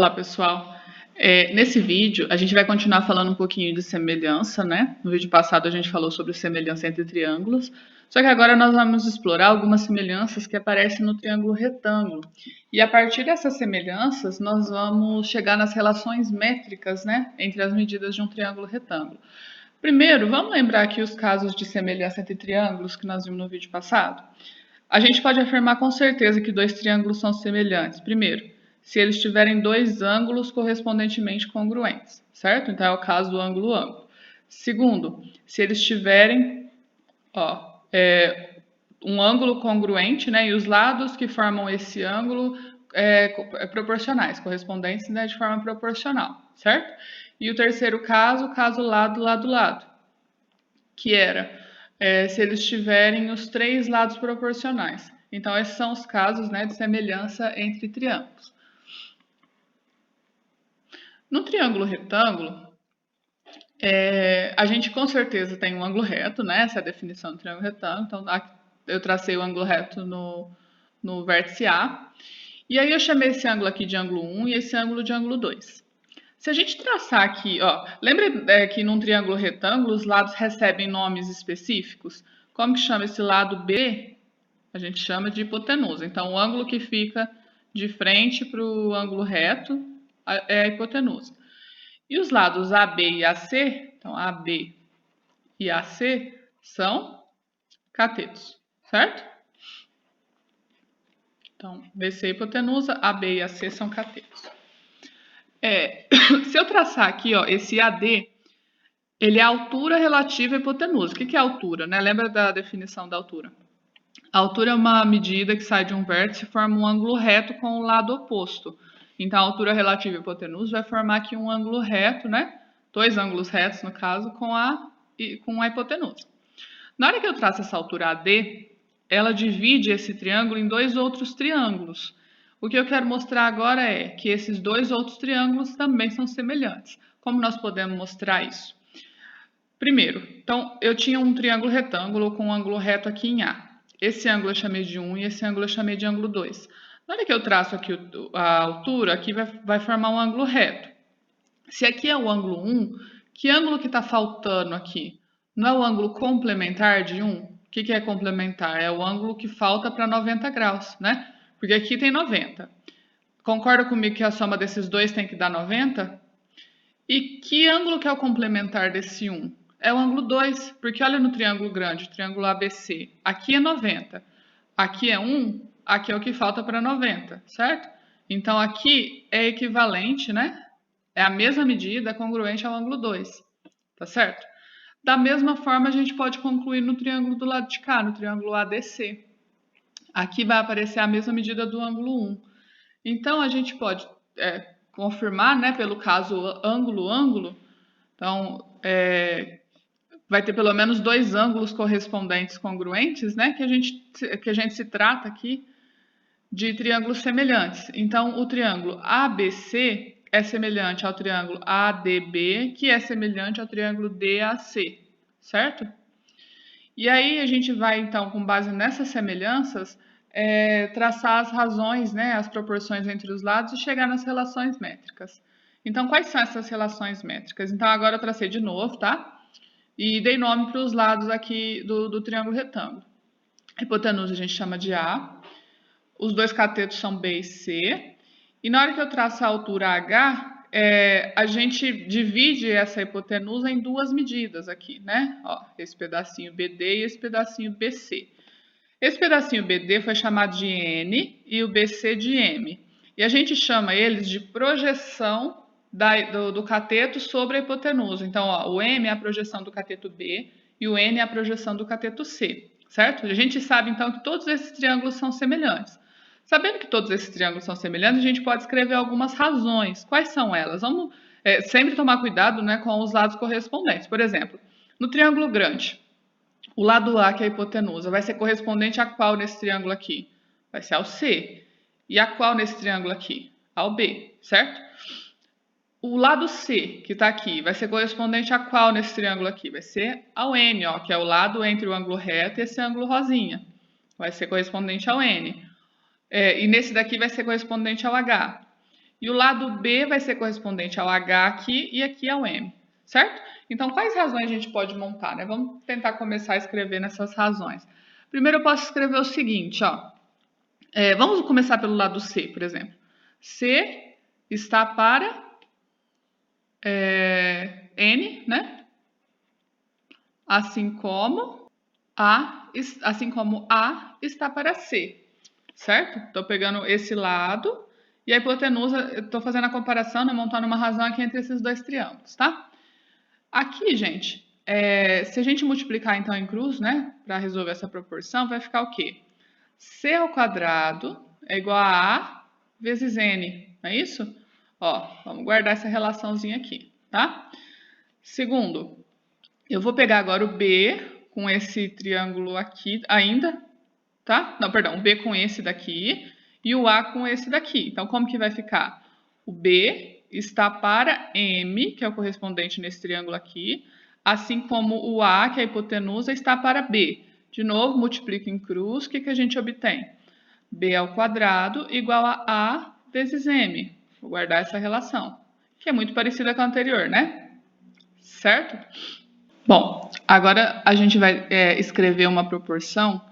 Olá, pessoal. Nesse vídeo, a gente vai continuar falando um pouquinho de semelhança, né? No vídeo passado, a gente falou sobre semelhança entre triângulos. Só que agora nós vamos explorar algumas semelhanças que aparecem no triângulo retângulo. E a partir dessas semelhanças, nós vamos chegar nas relações métricas, né? Entre as medidas de um triângulo retângulo. Primeiro, vamos lembrar aqui os casos de semelhança entre triângulos que nós vimos no vídeo passado? A gente pode afirmar com certeza que dois triângulos são semelhantes. Primeiro, se eles tiverem dois ângulos correspondentemente congruentes, certo? Então é o caso do ângulo-ângulo. Segundo, se eles tiverem um ângulo congruente, né, e os lados que formam esse ângulo proporcionais, correspondentes, né, de forma proporcional, certo? E o terceiro caso lado, lado, lado, que era se eles tiverem os três lados proporcionais. Então, esses são os casos, né, de semelhança entre triângulos. No triângulo retângulo, a gente com certeza tem um ângulo reto, né? Essa é a definição do triângulo retângulo. Então, eu tracei o ângulo reto no vértice A. E aí eu chamei esse ângulo aqui de ângulo 1 e esse ângulo de ângulo 2. Se a gente traçar aqui, ó, lembra que num triângulo retângulo os lados recebem nomes específicos? Como que chama esse lado B? A gente chama de hipotenusa. Então, o ângulo que fica de frente para o ângulo reto é a hipotenusa. E os lados AB e AC, então AB e AC, são catetos, certo? Então, BC é hipotenusa, AB e AC são catetos. Se eu traçar aqui, ó, esse AD, ele é a altura relativa à hipotenusa. O que é altura, né? Lembra da definição da altura? A altura é uma medida que sai de um vértice e forma um ângulo reto com o lado oposto. Então, a altura relativa à hipotenusa vai formar aqui um ângulo reto, né? Dois ângulos retos, no caso, com a hipotenusa. Na hora que eu traço essa altura AD, ela divide esse triângulo em dois outros triângulos. O que eu quero mostrar agora é que esses dois outros triângulos também são semelhantes. Como nós podemos mostrar isso? Primeiro, então, eu tinha um triângulo retângulo com um ângulo reto aqui em A. Esse ângulo eu chamei de 1 e esse ângulo eu chamei de ângulo 2. Na hora que eu traço aqui a altura, aqui vai formar um ângulo reto. Se aqui é o ângulo 1, que ângulo que está faltando aqui? Não é o ângulo complementar de 1? O que é complementar? É o ângulo que falta para 90 graus, né? Porque aqui tem 90. Concorda comigo que a soma desses dois tem que dar 90? E que ângulo que é o complementar desse 1? É o ângulo 2, porque olha no triângulo grande, o triângulo ABC. Aqui é 90, aqui é 1, aqui é o que falta para 90, certo? Então, aqui é equivalente, né? É a mesma medida, congruente ao ângulo 2, tá certo? Da mesma forma, a gente pode concluir no triângulo do lado de cá, no triângulo ADC. Aqui vai aparecer a mesma medida do ângulo 1. Então, a gente pode confirmar, né, pelo caso ângulo-ângulo, então, vai ter pelo menos dois ângulos correspondentes congruentes, né, que a gente se trata aqui de triângulos semelhantes. Então, o triângulo ABC é semelhante ao triângulo ADB, que é semelhante ao triângulo DAC, certo? E aí a gente vai, então, com base nessas semelhanças, traçar as razões, né, as proporções entre os lados e chegar nas relações métricas. Então, quais são essas relações métricas? Então, agora eu tracei de novo, tá? E dei nome para os lados aqui do triângulo retângulo. A hipotenusa a gente chama de A, os dois catetos são B e C, e na hora que eu traço a altura H, a gente divide essa hipotenusa em duas medidas aqui, né? Ó, esse pedacinho BD e esse pedacinho BC. Esse pedacinho BD foi chamado de N e o BC de M. E a gente chama eles de projeção do cateto sobre a hipotenusa. Então, ó, o M é a projeção do cateto B e o N é a projeção do cateto C, certo? A gente sabe, então, que todos esses triângulos são semelhantes. Sabendo que todos esses triângulos são semelhantes, a gente pode escrever algumas razões. Quais são elas? Vamos sempre tomar cuidado, né, com os lados correspondentes. Por exemplo, no triângulo grande, o lado A, que é a hipotenusa, vai ser correspondente a qual nesse triângulo aqui? Vai ser ao C. E a qual nesse triângulo aqui? Ao B, certo? O lado C, que está aqui, vai ser correspondente a qual nesse triângulo aqui? Vai ser ao N, ó, que é o lado entre o ângulo reto e esse ângulo rosinha. Vai ser correspondente ao N. E nesse daqui vai ser correspondente ao H. E o lado B vai ser correspondente ao H aqui e aqui ao M, certo? Então, quais razões a gente pode montar, né? Vamos tentar começar a escrever nessas razões. Primeiro, eu posso escrever o seguinte, ó. Vamos começar pelo lado C, por exemplo. C está para N, né? Assim como A está para C, certo? Estou pegando esse lado e a hipotenusa, estou fazendo a comparação, né, montando uma razão aqui entre esses dois triângulos, tá? Aqui, gente, se a gente multiplicar então em cruz, né, para resolver essa proporção, vai ficar o quê? C ao quadrado é igual a A vezes N, não é isso? Ó, vamos guardar essa relaçãozinha aqui, tá? Segundo, eu vou pegar agora o B com esse triângulo aqui ainda, tá? Não, perdão, o B com esse daqui e o A com esse daqui. Então, como que vai ficar? O B está para M, que é o correspondente nesse triângulo aqui, assim como o A, que é a hipotenusa, está para B. De novo, multiplico em cruz, o que a gente obtém? B ao quadrado igual a A vezes M. Vou guardar essa relação, que é muito parecida com a anterior, né? Certo? Bom, agora a gente vai escrever uma proporção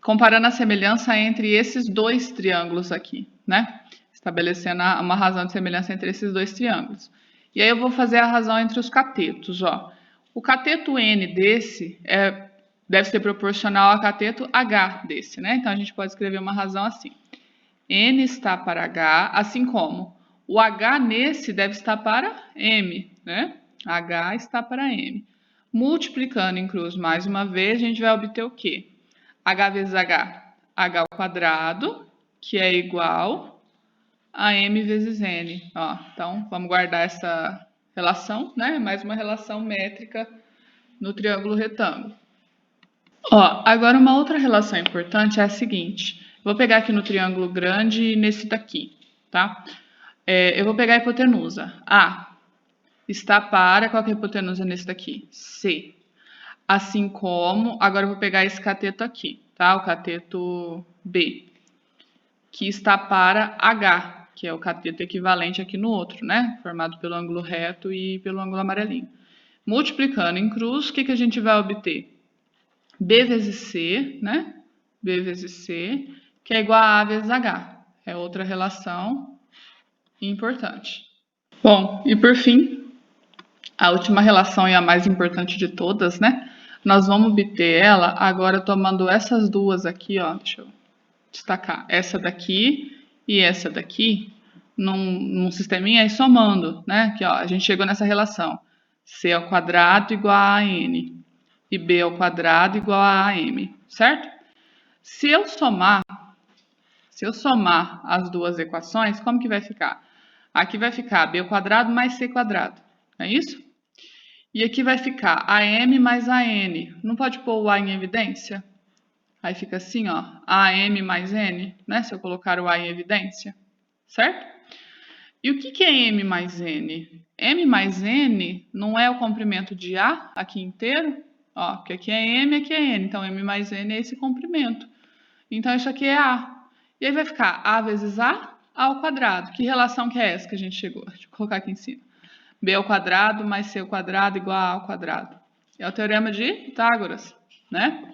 comparando a semelhança entre esses dois triângulos aqui, né? Estabelecendo uma razão de semelhança entre esses dois triângulos. E aí eu vou fazer a razão entre os catetos, ó. O cateto N desse deve ser proporcional ao cateto H desse, né? Então a gente pode escrever uma razão assim. N está para H, assim como o H nesse deve estar para M, né? H está para M. Multiplicando em cruz mais uma vez, a gente vai obter o quê? H vezes H, H ao quadrado, que é igual a M vezes N. Ó, então, vamos guardar essa relação, né? Mais uma relação métrica no triângulo retângulo. Ó, agora uma outra relação importante é a seguinte. Vou pegar aqui no triângulo grande e nesse daqui, tá? Eu vou pegar a hipotenusa. A está para, qual que é a hipotenusa nesse daqui? C. Assim como, agora eu vou pegar esse cateto aqui, tá? O cateto B, que está para H, que é o cateto equivalente aqui no outro, né? Formado pelo ângulo reto e pelo ângulo amarelinho. Multiplicando em cruz, o que a gente vai obter? B vezes C, né? B vezes C, que é igual a A vezes H. É outra relação importante. Bom, e por fim, a última relação e a mais importante de todas, né? Nós vamos obter ela agora tomando essas duas aqui, ó. Deixa eu destacar. Essa daqui e essa daqui num sisteminha e somando, né? Aqui, ó, a gente chegou nessa relação. C ao quadrado igual a N e B ao quadrado igual a AM, certo? Se eu somar as duas equações, como que vai ficar? Aqui vai ficar B ao quadrado mais C quadrado, não é isso? E aqui vai ficar AM mais AN. Não pode pôr o A em evidência? Aí fica assim, ó, AM mais N, né? Se eu colocar o A em evidência, certo? E o que é M mais N? M mais N não é o comprimento de A aqui inteiro? Ó, porque aqui é M, aqui é N. Então, M mais N é esse comprimento. Então, isso aqui é A. E aí vai ficar A vezes A ao quadrado. Que relação que é essa que a gente chegou? Deixa eu colocar aqui em cima. B ao quadrado mais C ao quadrado igual a A ao quadrado. É o teorema de Pitágoras, né?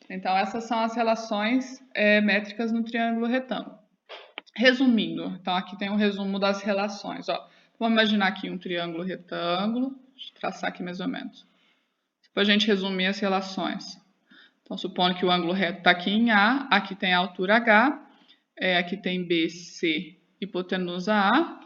Então, essas são as relações métricas no triângulo retângulo. Resumindo, então aqui tem um resumo das relações. Ó. Vamos imaginar aqui um triângulo retângulo. Deixa eu traçar aqui mais ou menos. Depois a gente resumir as relações. Então, supondo que o ângulo reto está aqui em A, aqui tem a altura H, aqui tem B, C, hipotenusa A.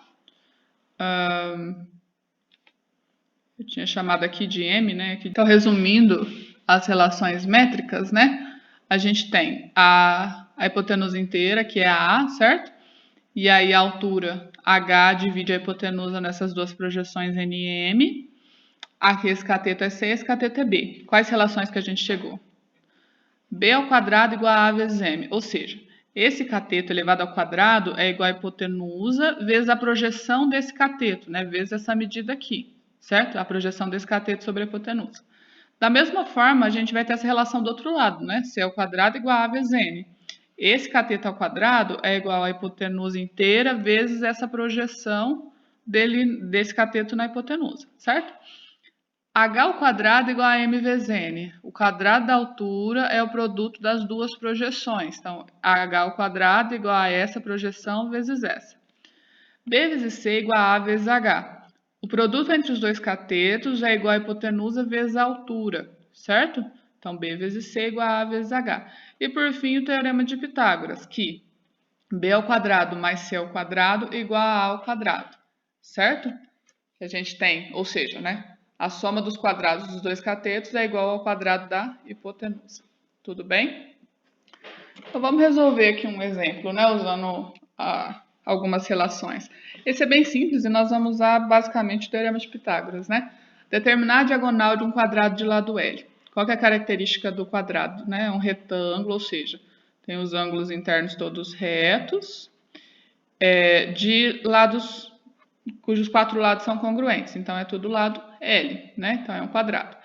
Eu tinha chamado aqui de M, né? Então, resumindo as relações métricas, né? A gente tem a hipotenusa inteira, que é a A, certo? E aí a altura H divide a hipotenusa nessas duas projeções N e M. Aqui esse cateto é C, esse cateto é B. Quais relações que a gente chegou? B ao quadrado igual a A vezes M. Ou seja, esse cateto elevado ao quadrado é igual a hipotenusa vezes a projeção desse cateto, né? Vezes essa medida aqui, certo? A projeção desse cateto sobre a hipotenusa. Da mesma forma, a gente vai ter essa relação do outro lado, né? C ao quadrado igual a A vezes N. Esse cateto ao quadrado é igual à hipotenusa inteira vezes essa projeção desse cateto na hipotenusa, certo? H ao quadrado é igual a m vezes n. O quadrado da altura é o produto das duas projeções. Então, H ao quadrado é igual a essa projeção vezes essa. B vezes C é igual a vezes H. O produto entre os dois catetos é igual a hipotenusa vezes a altura, certo? Então, B vezes C é igual a vezes H. E, por fim, o teorema de Pitágoras, que B ao quadrado mais C ao quadrado é igual a A ao quadrado, certo? Que a gente tem, ou seja, né? A soma dos quadrados dos dois catetos é igual ao quadrado da hipotenusa. Tudo bem? Então, vamos resolver aqui um exemplo, né? Usando algumas relações. Esse é bem simples e nós vamos usar basicamente o teorema de Pitágoras, né? Determinar a diagonal de um quadrado de lado L. Qual que é a característica do quadrado? Né? É um retângulo, ou seja, tem os ângulos internos todos retos, de lados cujos quatro lados são congruentes. Então, é tudo lado L, né? Então, é um quadrado.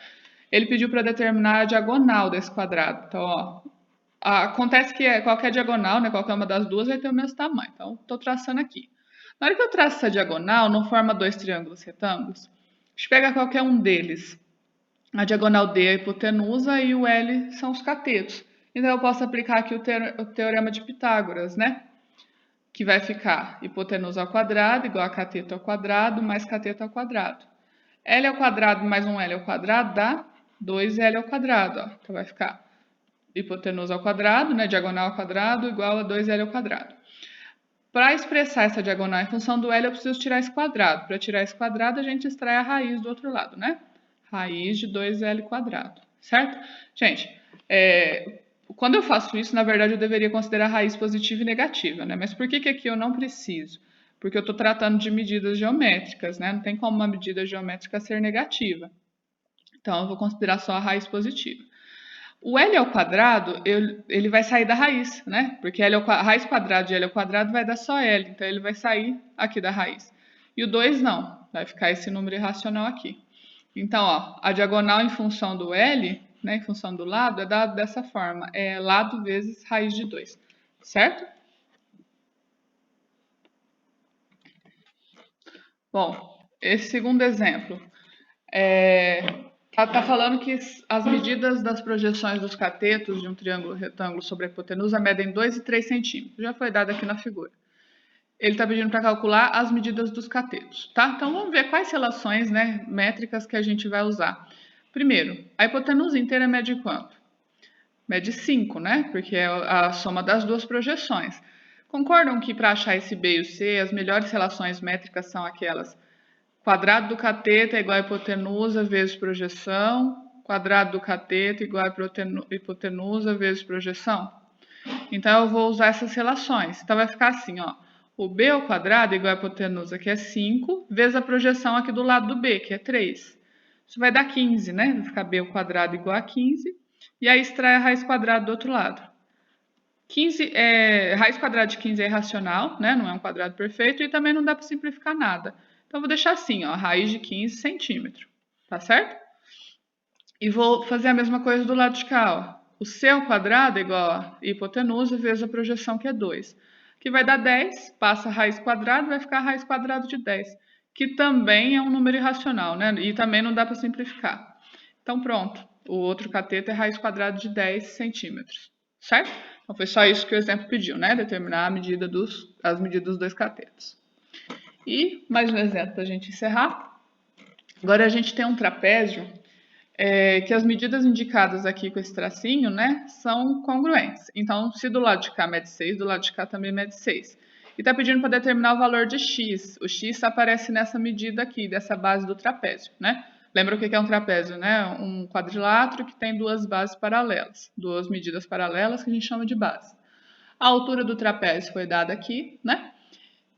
Ele pediu para determinar a diagonal desse quadrado. Então, ó, acontece que qualquer diagonal, né, qualquer uma das duas vai ter o mesmo tamanho. Então, estou traçando aqui. Na hora que eu traço essa diagonal, não forma dois triângulos retângulos? A gente pega qualquer um deles. A diagonal D é a hipotenusa e o L são os catetos. Então, eu posso aplicar aqui o teorema de Pitágoras, né? Que vai ficar hipotenusa ao quadrado igual a cateto ao quadrado mais cateto ao quadrado. L ao quadrado mais um L ao quadrado dá 2L ao quadrado. Ó. Então, vai ficar hipotenusa ao quadrado, né, diagonal ao quadrado, igual a 2L ao quadrado. Para expressar essa diagonal em função do L, eu preciso tirar esse quadrado. Para tirar esse quadrado, a gente extrai a raiz do outro lado, né? Raiz de 2L quadrado, certo? Gente, quando eu faço isso, na verdade, eu deveria considerar raiz positiva e negativa, né? Mas por que aqui eu não preciso? Porque eu estou tratando de medidas geométricas, né? Não tem como uma medida geométrica ser negativa. Então, eu vou considerar só a raiz positiva. O L ao quadrado, ele vai sair da raiz, né? Porque a raiz quadrada de L ao quadrado vai dar só L, então ele vai sair aqui da raiz. E o 2 não, vai ficar esse número irracional aqui. Então, ó, a diagonal em função do L, né, em função do lado, é dado dessa forma. É lado vezes raiz de 2, certo? Bom, esse segundo exemplo tá falando que as medidas das projeções dos catetos de um triângulo retângulo sobre a hipotenusa medem 2 e 3 centímetros. Já foi dado aqui na figura. Ele está pedindo para calcular as medidas dos catetos, tá? Então, vamos ver quais relações, né, métricas que a gente vai usar. Primeiro, a hipotenusa inteira mede quanto? Mede 5, né? Porque é a soma das duas projeções. Concordam que para achar esse B e o C, as melhores relações métricas são aquelas: quadrado do cateto é igual a hipotenusa vezes projeção, quadrado do cateto igual a hipotenusa vezes projeção? Então, eu vou usar essas relações. Então, vai ficar assim, ó. O B ao quadrado é igual a hipotenusa, que é 5, vezes a projeção aqui do lado do B, que é 3. Isso vai dar 15, né? Vai ficar B ao quadrado igual a 15. E aí, extrai a raiz quadrada do outro lado. Raiz quadrada de 15 é irracional, né? Não é um quadrado perfeito. E também não dá para simplificar nada. Então, eu vou deixar assim, ó. Raiz de 15 centímetros. Tá certo? E vou fazer a mesma coisa do lado de cá, ó. O C ao quadrado é igual a hipotenusa vezes a projeção, que é 2. Que vai dar 10, passa a raiz quadrada, vai ficar a raiz quadrada de 10. Que também é um número irracional, né? E também não dá para simplificar. Então, pronto. O outro cateto é raiz quadrada de 10 centímetros. Certo? Então, foi só isso que o exemplo pediu, né? Determinar as medidas dos dois catetos. E mais um exemplo para a gente encerrar. Agora, a gente tem um trapézio que as medidas indicadas aqui com esse tracinho, né, são congruentes. Então, se do lado de cá mede 6, do lado de cá também mede 6. E está pedindo para determinar o valor de x. O x aparece nessa medida aqui, dessa base do trapézio, né? Lembra o que é um trapézio, né? Um quadrilátero que tem duas bases paralelas, duas medidas paralelas que a gente chama de base. A altura do trapézio foi dada aqui, né?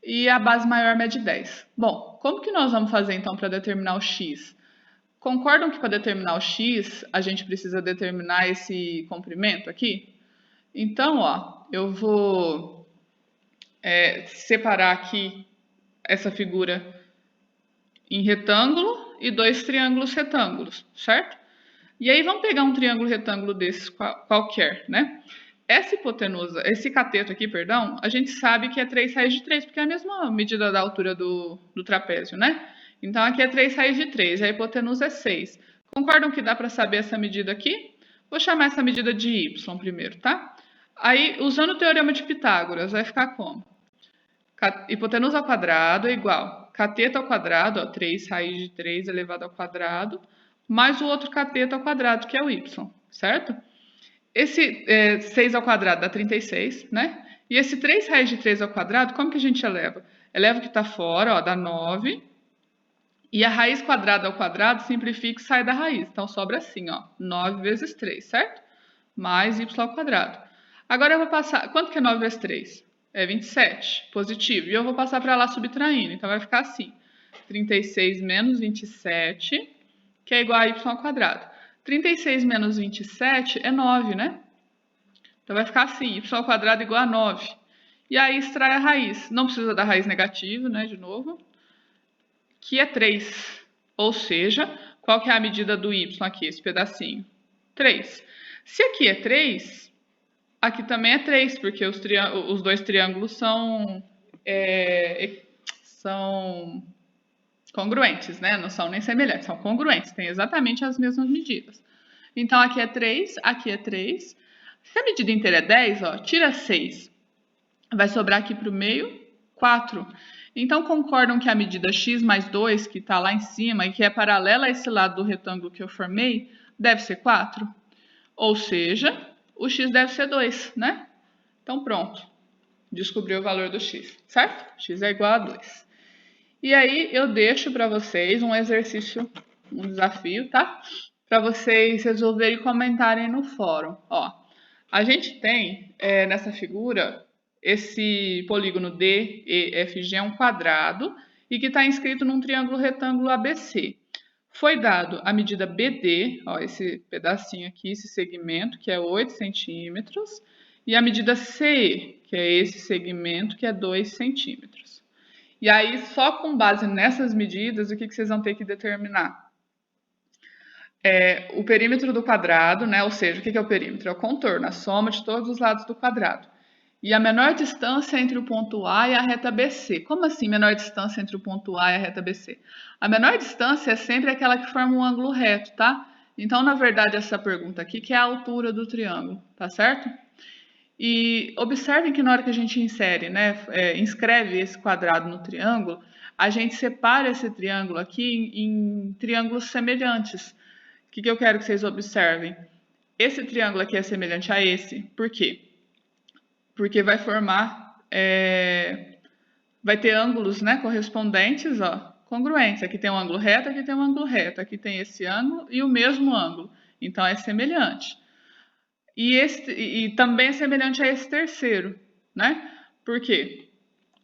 E a base maior mede 10. Bom, como que nós vamos fazer então para determinar o x? Concordam que para determinar o x, a gente precisa determinar esse comprimento aqui? Então, ó, eu vou separar aqui essa figura em retângulo e dois triângulos retângulos, certo? E aí vamos pegar um triângulo retângulo desses qualquer, né? Essa hipotenusa, esse cateto aqui, perdão, a gente sabe que é 3 raiz de 3, porque é a mesma medida da altura do trapézio, né? Então, aqui é 3 raiz de 3, e a hipotenusa é 6. Concordam que dá para saber essa medida aqui? Vou chamar essa medida de y primeiro, tá? Aí, usando o teorema de Pitágoras, vai ficar como? Hipotenusa ao quadrado é igual cateto ao quadrado, ó, 3 raiz de 3 elevado ao quadrado, mais o outro cateto ao quadrado, que é o y, certo? Esse 6 ao quadrado dá 36, né? E esse 3 raiz de 3 ao quadrado, como que a gente eleva? Eleva o que está fora, ó, dá 9. E a raiz quadrada ao quadrado simplifica e sai da raiz. Então, sobra assim, ó, 9 vezes 3, certo? Mais y ao quadrado. Agora eu vou passar... Quanto que é 9 vezes 3? É 27, positivo. E eu vou passar para lá subtraindo. Então, vai ficar assim. 36 menos 27, que é igual a y ao quadrado. 36 menos 27 é 9, né? Então, vai ficar assim, y ao quadrado igual a 9. E aí, extrai a raiz. Não precisa da raiz negativa, né, de novo. Que é 3. Ou seja, qual que é a medida do y aqui, esse pedacinho? 3. Se aqui é 3, aqui também é 3, porque os dois triângulos são congruentes, né? Não são nem semelhantes, são congruentes, têm exatamente as mesmas medidas. Então, aqui é 3, aqui é 3. Se a medida inteira é 10, ó, tira 6. Vai sobrar aqui para o meio 4. Então, concordam que a medida x mais 2, que está lá em cima e que é paralela a esse lado do retângulo que eu formei, deve ser 4? Ou seja, o x deve ser 2, né? Então, pronto. Descobriu o valor do x, certo? X é igual a 2. E aí, eu deixo para vocês um exercício, um desafio, tá? Para vocês resolverem e comentarem no fórum. Ó, a gente tem, nessa figura, esse polígono DEFG é um quadrado e que está inscrito num triângulo retângulo ABC. Foi dado a medida BD, ó, esse pedacinho aqui, esse segmento, que é 8 centímetros, e a medida CE, que é esse segmento, que é 2 centímetros. E aí, só com base nessas medidas, o que vocês vão ter que determinar? O perímetro do quadrado, né? Ou seja, o que é o perímetro? É o contorno, a soma de todos os lados do quadrado. E a menor distância entre o ponto A e a reta BC. Como assim menor distância entre o ponto A e a reta BC? A menor distância é sempre aquela que forma um ângulo reto, tá? Então, na verdade, essa pergunta aqui que é a altura do triângulo, tá certo? E observem que na hora que a gente insere, né, inscreve esse quadrado no triângulo, a gente separa esse triângulo aqui em triângulos semelhantes. O que eu quero que vocês observem? Esse triângulo aqui é semelhante a esse. Por quê? Porque vai formar, vai ter ângulos, né, correspondentes, ó, congruentes. Aqui tem um ângulo reto, aqui tem um ângulo reto, aqui tem esse ângulo e o mesmo ângulo. Então, é semelhante. E também é semelhante a esse terceiro, né? Por quê?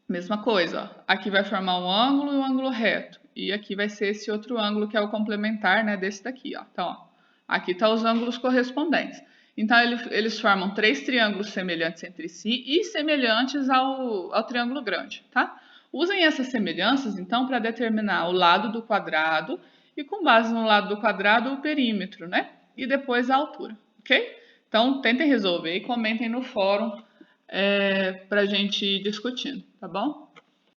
Mesma coisa, ó. Aqui vai formar um ângulo e um ângulo reto. E aqui vai ser esse outro ângulo que é o complementar, né, desse daqui, ó. Então, ó, aqui tá os ângulos correspondentes. Então, eles formam 3 triângulos semelhantes entre si e semelhantes ao triângulo grande, tá? Usem essas semelhanças, então, para determinar o lado do quadrado e, com base no lado do quadrado, o perímetro, né? E depois a altura, ok? Então, tentem resolver e comentem no fórum para a gente ir discutindo, tá bom?